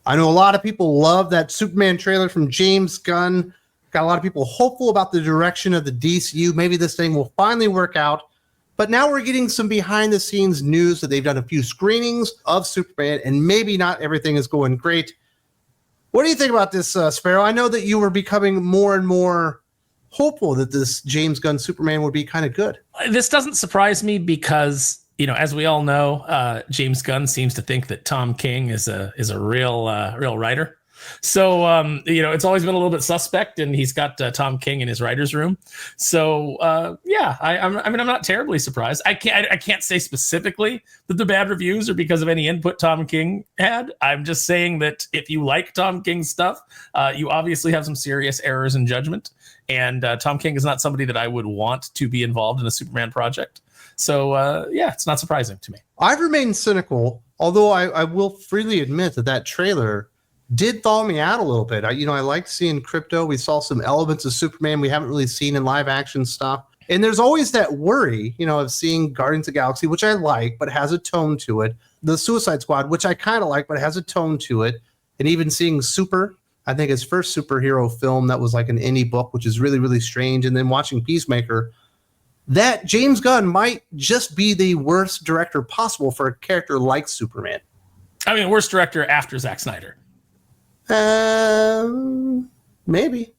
I know a lot of people love that Superman trailer from James Gunn. Got a lot of people hopeful about the direction of the DCU. Maybe this thing will finally work out. But now we're getting some behind the scenes news that they've done a few screenings of Superman, and maybe not everything is going great. What do you think about this, Sparrow? I know that you were becoming more and more hopeful that this James Gunn Superman would be kind of good. This doesn't surprise me because, you know, as we all know, James Gunn seems to think that Tom King is a real writer. So, you know, it's always been a little bit suspect, and he's got Tom King in his writer's room. So, yeah, I mean, I'm not terribly surprised. I can't say specifically that the bad reviews are because of any input Tom King had. I'm just saying that if you like Tom King's stuff, you obviously have some serious errors in judgment. And Tom King is not somebody that I would want to be involved in a Superman project. So, yeah, it's not surprising to me. I've remained cynical, although I will freely admit that trailer did thaw me out a little bit. I liked seeing Crypto. We saw some elements of Superman we haven't really seen in live action stuff. And there's always that worry, of seeing Guardians of the Galaxy, which I like, but has a tone to it. The Suicide Squad, which I kind of like, but has a tone to it. And even seeing Super, I think his first superhero film that was like an indie book, which is really, really strange. And then watching Peacemaker, that James Gunn might just be the worst director possible for a character like Superman. I mean, worst director after Zack Snyder. Maybe.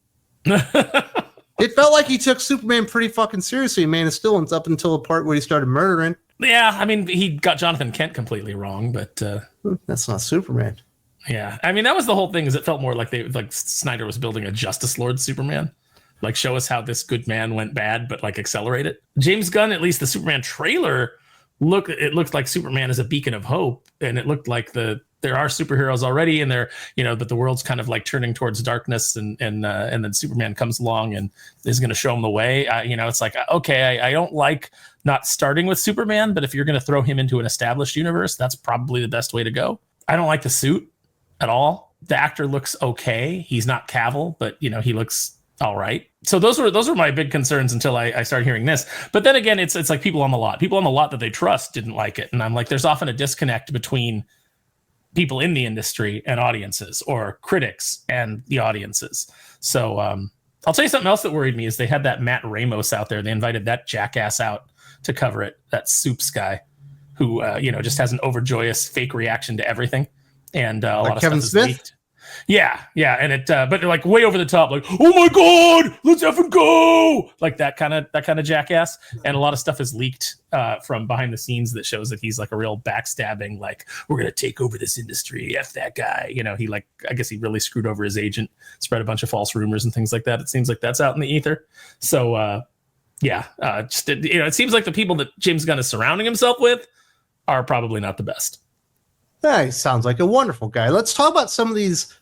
It felt like he took Superman pretty fucking seriously, Man of Steel, up until the part where he started murdering. Yeah, I mean, he got Jonathan Kent completely wrong, but that's not Superman. Yeah, I mean, that was the whole thing. Is it felt more like Snyder was building a Justice Lord Superman, like show us how this good man went bad, but like accelerate it. James Gunn, at least the Superman trailer, looked like Superman is a beacon of hope, and it looked like there are superheroes already, and they're, but the world's kind of like turning towards darkness, and then Superman comes along and is going to show him the way. It's like, okay, I don't like not starting with Superman, but if you're going to throw him into an established universe, that's probably the best way to go. I don't like the suit at all. The actor looks okay. He's not Cavill, but he looks all right. So those were my big concerns until I started hearing this. But then again, it's like people on the lot that they trust didn't like it, and I'm like, there's often a disconnect between people in the industry and audiences, or critics and the audiences. So I'll tell you something else that worried me is they had that Matt Ramos out there. They invited that jackass out to cover it, that Soups guy who, just has an overjoyous fake reaction to everything. And a lot of Kevin stuff is Smith? leaked. Yeah. And it, but they're like way over the top, like, oh my God, let's effing go. Like that kind of jackass. And a lot of stuff is leaked from behind the scenes that shows that he's like a real backstabbing, like, we're going to take over this industry. F that guy. He I guess he really screwed over his agent, spread a bunch of false rumors and things like that. It seems like that's out in the ether. So, it seems like the people that James Gunn is surrounding himself with are probably not the best. Yeah, he sounds like a wonderful guy. Let's talk about some of these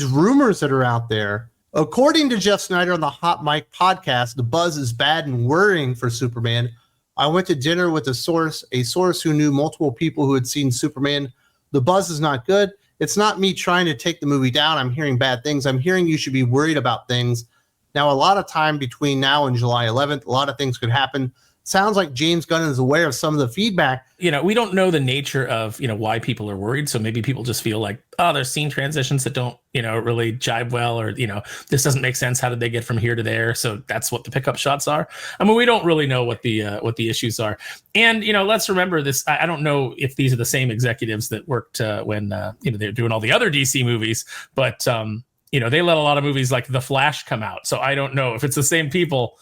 rumors that are out there. According to Jeff Snyder on the Hot Mic podcast, the buzz is bad and worrying for Superman. I went to dinner with a source who knew multiple people who had seen Superman. The buzz is not good. It's not me trying to take the movie down. I'm hearing bad things. I'm hearing you should be worried about things. Now, a lot of time between now and July 11th, a lot of things could happen. Sounds like James Gunn is aware of some of the feedback. We don't know the nature of, why people are worried. So maybe people just feel like, oh, there's scene transitions that don't, really jibe well, or, this doesn't make sense. How did they get from here to there? So that's what the pickup shots are. I mean, we don't really know what the issues are. And, let's remember this. I don't know if these are the same executives that worked when, they're doing all the other DC movies, but, they let a lot of movies like The Flash come out. So I don't know if it's the same people.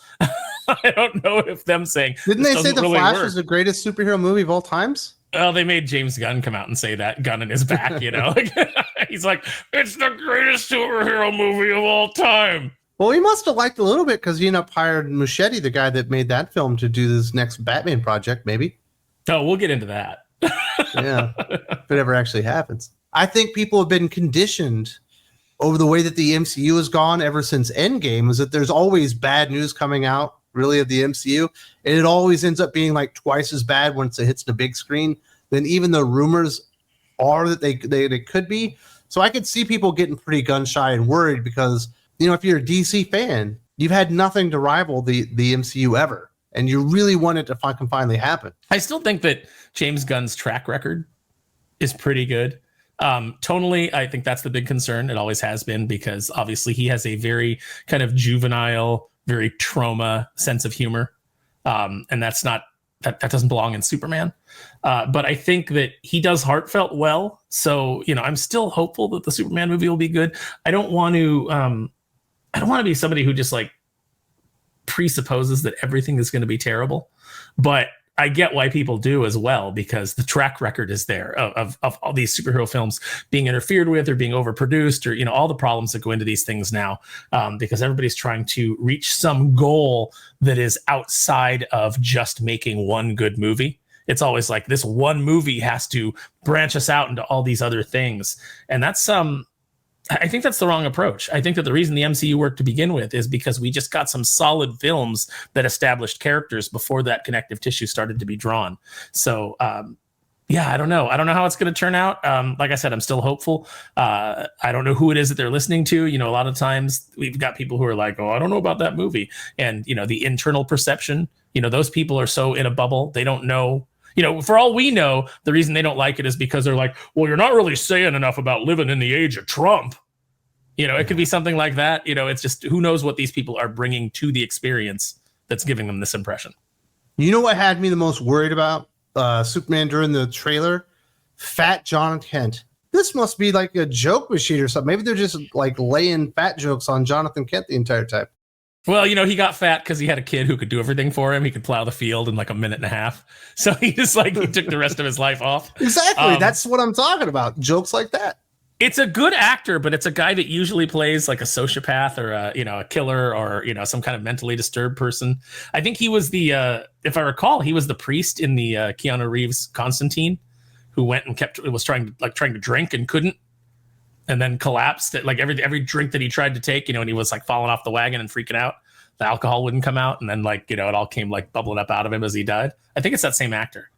I don't know if them saying, didn't they say The Flash was the greatest superhero movie of all times? Well, they made James Gunn come out and say that, gun in his back, He's like, it's the greatest superhero movie of all time. Well, he must have liked it a little bit because he ended up hired Muschietti, the guy that made that film, to do this next Batman project, maybe. Oh, we'll get into that. Yeah, if it ever actually happens. I think people have been conditioned over the way that the MCU has gone ever since Endgame, is that there's always bad news coming out, really, of the MCU, and it always ends up being like twice as bad once it hits the big screen than even the rumors are that they could be. So I could see people getting pretty gun shy and worried because, if you're a DC fan, you've had nothing to rival the MCU ever, and you really want it to finally happen. I still think that James Gunn's track record is pretty good. Tonally, I think that's the big concern. It always has been, because obviously he has a very kind of juvenile, very trauma sense of humor. And that's not, that doesn't belong in Superman. But I think that he does heartfelt well. So, I'm still hopeful that the Superman movie will be good. I don't want to be somebody who just like presupposes that everything is going to be terrible, but I get why people do as well, because the track record is there of all these superhero films being interfered with or being overproduced, or all the problems that go into these things now, because everybody's trying to reach some goal that is outside of just making one good movie. It's always like this one movie has to branch us out into all these other things, and that's I think that's the wrong approach. I think that the reason the MCU worked to begin with is because we just got some solid films that established characters before that connective tissue started to be drawn. So, I don't know. I don't know how it's going to turn out. Like I said, I'm still hopeful. I don't know who it is that they're listening to. A lot of times we've got people who are like, oh, I don't know about that movie. And, the internal perception, those people are so in a bubble. They don't know. For all we know, the reason they don't like it is because they're like, well, you're not really saying enough about living in the age of Trump. It could be something like that. It's just, who knows what these people are bringing to the experience that's giving them this impression. You know what had me the most worried about Superman during the trailer? Fat John Kent. This must be like a joke machine or something. Maybe they're just like laying fat jokes on Jonathan Kent the entire time. Well, he got fat because he had a kid who could do everything for him. He could plow the field in like a minute and a half. So he just he took the rest of his life off. Exactly. That's what I'm talking about. Jokes like that. It's a good actor, but it's a guy that usually plays like a sociopath or a killer or, some kind of mentally disturbed person. I think he was if I recall, he was the priest in the Keanu Reeves Constantine, who went and was trying to drink and couldn't. And then collapsed at every drink that he tried to take, and he was like falling off the wagon and freaking out. The alcohol wouldn't come out. And then it all came bubbling up out of him as he died. I think it's that same actor.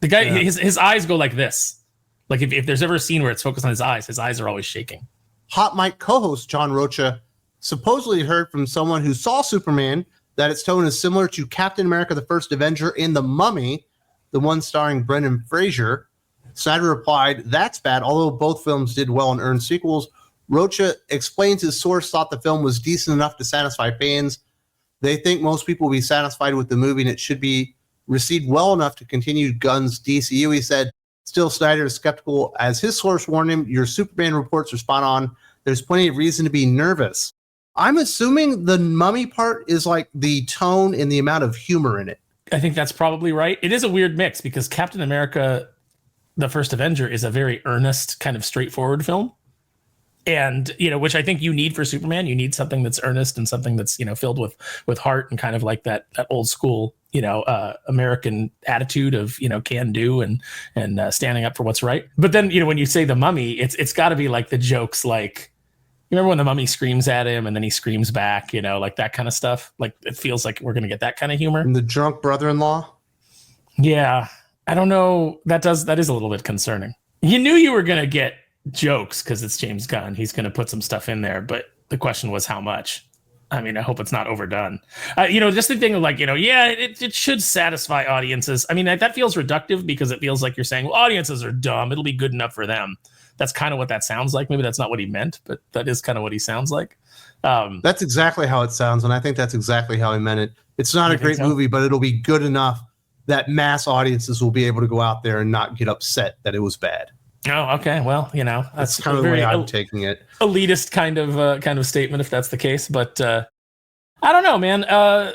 The guy, his eyes go like this. Like if there's ever a scene where it's focused on his eyes are always shaking. Hot Mic co-host John Rocha supposedly heard from someone who saw Superman that its tone is similar to Captain America, the First Avenger, in The Mummy, the one starring Brendan Fraser. Snyder replied, that's bad. Although both films did well and earned sequels, Rocha explains his source thought the film was decent enough to satisfy fans. They think most people will be satisfied with the movie and it should be received well enough to continue Gunn's DCU. He said, still Snyder is skeptical. As his source warned him, your Superman reports are spot on. There's plenty of reason to be nervous. I'm assuming the Mummy part is like the tone and the amount of humor in it. I think that's probably right. It is a weird mix because Captain America, the First Avenger, is a very earnest, kind of straightforward film. And, which I think you need for Superman. You need something that's earnest and something that's, filled with heart and kind of like that old school, American attitude of, can do and standing up for what's right. But then, when you say The Mummy, it's got to be like the jokes, like, you remember when the mummy screams at him and then he screams back, like that kind of stuff. Like it feels like we're going to get that kind of humor. And the drunk brother-in-law. Yeah. I don't know. That is a little bit concerning. You knew you were going to get jokes because it's James Gunn. He's going to put some stuff in there, but the question was how much. I mean, I hope it's not overdone. Just the thing of it should satisfy audiences. I mean, that feels reductive because it feels like you're saying, well, audiences are dumb. It'll be good enough for them. That's kind of what that sounds like. Maybe that's not what he meant, but that is kind of what he sounds like. That's exactly how it sounds, and I think that's exactly how he meant it. It's not a great movie, but it'll be good enough that mass audiences will be able to go out there and not get upset that it was bad. Oh, okay. Well, that's kind of the way I'm taking it. Elitist kind of statement, if that's the case. But I don't know, man. I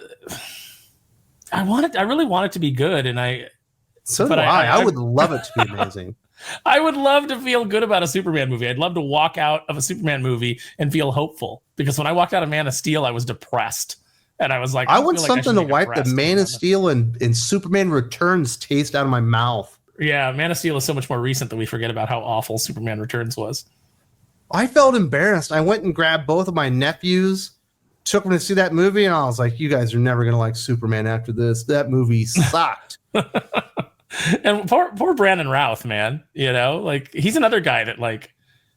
really want it to be good, and I would love it to be amazing. I would love to feel good about a Superman movie. I'd love to walk out of a Superman movie and feel hopeful. Because when I walked out of Man of Steel, I was depressed. And I was like, I want something to wipe the Man of Steel and Superman Returns taste out of my mouth. Yeah, Man of Steel is so much more recent that we forget about how awful Superman Returns was. I felt embarrassed. I went and grabbed both of my nephews, took them to see that movie, and I was like, you guys are never going to like Superman after this. That movie sucked. And poor Brandon Routh, man. He's another guy that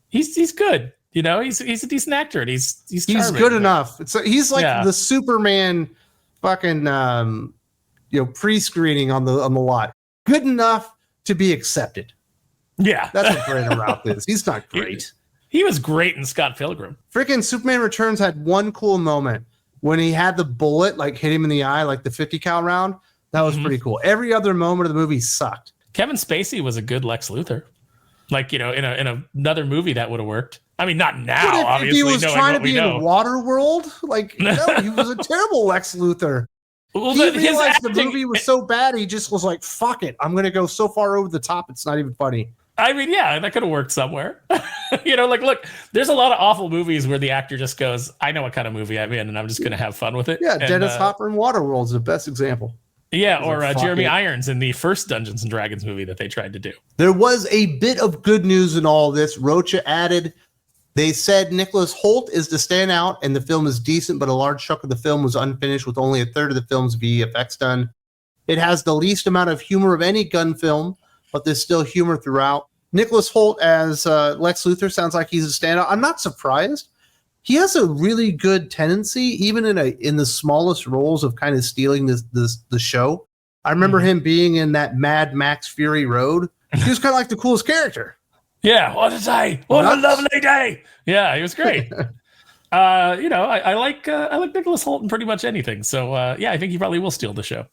he's good. He's a decent actor and he's charming, good enough. He's like the Superman fucking pre-screening on the lot. Good enough to be accepted. Yeah. That's what Brandon Routh is. He's not great. He was great in Scott Pilgrim. Freaking Superman Returns had one cool moment when he had the bullet like hit him in the eye, like the 50 cal round. That was pretty cool. Every other moment of the movie sucked. Kevin Spacey was a good Lex Luthor. Like, in another movie that would have worked. I mean, not now, obviously. If he was trying to be in Waterworld, like, no, he was a terrible Lex Luthor. Well, he realized the movie was so bad, he just was like, fuck it. I'm going to go so far over the top, it's not even funny. I mean, yeah, that could have worked somewhere. Look, there's a lot of awful movies where the actor just goes, I know what kind of movie I'm in, and I'm just going to have fun with it. Yeah, Dennis Hopper in Waterworld is the best example. Yeah, or Jeremy Irons in the first Dungeons & Dragons movie that they tried to do. There was a bit of good news in all this. Rocha added, they said Nicholas Holt is to stand out, and the film is decent, but a large chunk of the film was unfinished with only a third of the film's VFX done. It has the least amount of humor of any Gunn film, but there's still humor throughout. Nicholas Holt as Lex Luthor sounds like he's a standout. I'm not surprised. He has a really good tendency, even in the smallest roles, of kind of stealing the show. I remember him being in that Mad Max Fury Road. He was kind of like the coolest character. Yeah, what a day! What a lovely day! Yeah, he was great. I like Nicholas Holt in pretty much anything. So I think he probably will steal the show.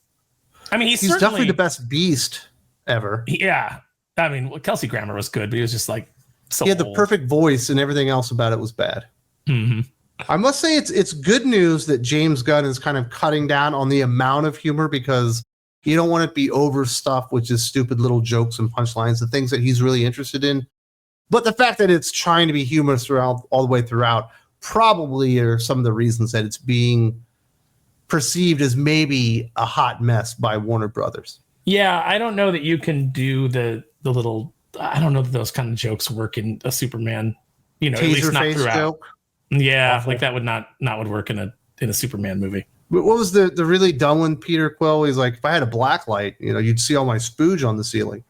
I mean, he's definitely the best Beast ever. Yeah, I mean, Kelsey Grammer was good, but he was just like so. He had the perfect voice, and everything else about it was bad. Mm-hmm. I must say it's good news that James Gunn is kind of cutting down on the amount of humor, because you don't want it to be overstuffed with just stupid little jokes and punchlines, the things that he's really interested in. But the fact that it's trying to be humorous throughout, all the way throughout, probably are some of the reasons that it's being perceived as maybe a hot mess by Warner Brothers. Yeah, I don't know that you can do the little. I don't know that those kind of jokes work in a Superman. At least not throughout. Joke. Yeah, awful. Like that would not would work in a Superman movie. But what was the really dumb one, Peter Quill? He's like, if I had a black light, you'd see all my spooge on the ceiling.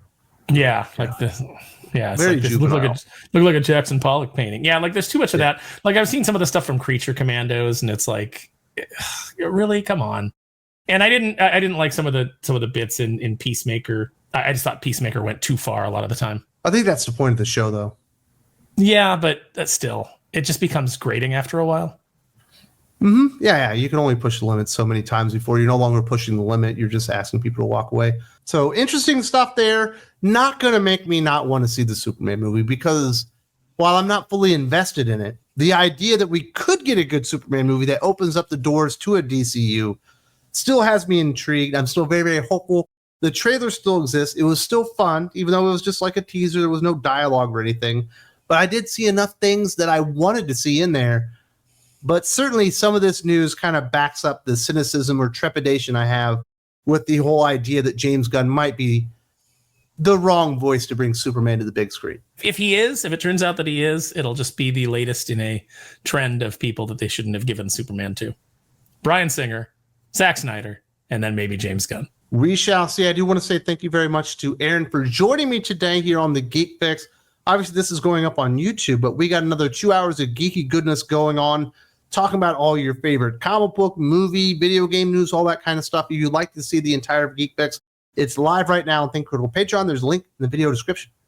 Yeah, like this. Yeah, it's very like this look like a Jackson Pollock painting. Yeah, like there's too much of that. Like I've seen some of the stuff from Creature Commandos, and it's like, really, come on. And I didn't like some of the bits in Peacemaker. I just thought Peacemaker went too far a lot of the time. I think that's the point of the show, though. Yeah, but that's still, it just becomes grating after a while. Mm-hmm. Yeah. You can only push the limit so many times before you're no longer pushing the limit. You're just asking people to walk away. So interesting stuff there. Not going to make me not want to see the Superman movie, because while I'm not fully invested in it, the idea that we could get a good Superman movie that opens up the doors to a DCU still has me intrigued. I'm still very, very hopeful. The trailer still exists. It was still fun, even though it was just like a teaser. There was no dialogue or anything. But I did see enough things that I wanted to see in there. But certainly some of this news kind of backs up the cynicism or trepidation I have with the whole idea that James Gunn might be the wrong voice to bring Superman to the big screen. If it turns out that he is, it'll just be the latest in a trend of people that they shouldn't have given Superman to. Bryan Singer, Zack Snyder, and then maybe James Gunn. We shall see. I do want to say thank you very much to Aaron for joining me today here on the Geek Fix. Obviously, this is going up on YouTube, but we got another 2 hours of geeky goodness going on, talking about all your favorite comic book, movie, video game news, all that kind of stuff. If you'd like to see the entire Geek Fix, it's live right now on Think Critical Patreon. There's a link in the video description.